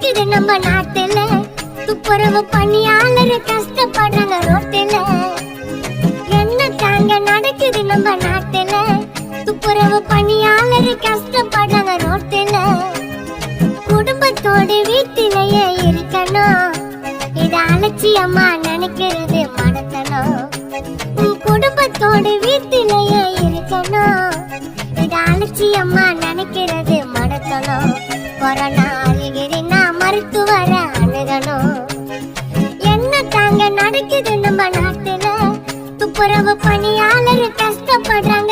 நடக்குது நம்ம நாட்டுல, துப்புரவு பணியாளர் கஷ்டப்படுறாங்க ரோட்டுல. என்ன தாங்க நடக்குது நம்ம நாட்டுல, துப்புரவு பணியாளர் கஷ்டப்படுறாங்க ரோட்டுல. குடும்பத்தோடு வீட்டிலேயே இருக்கணும், இத அலட்சியமா நினைக்கிறது மடத்தனம். குடும்பத்தோடு வீட்டிலேயே இருக்கணும், இத அலட்சியமா நினைக்கிறது மடத்தனம். கொரோனா அறிகுறினா மருத்துவரை அணுகணும். என்ன தாங்க நடக்குது நம்ம நாட்டுல, துப்புரவு பணியாளர் கஷ்டப்படுறாங்க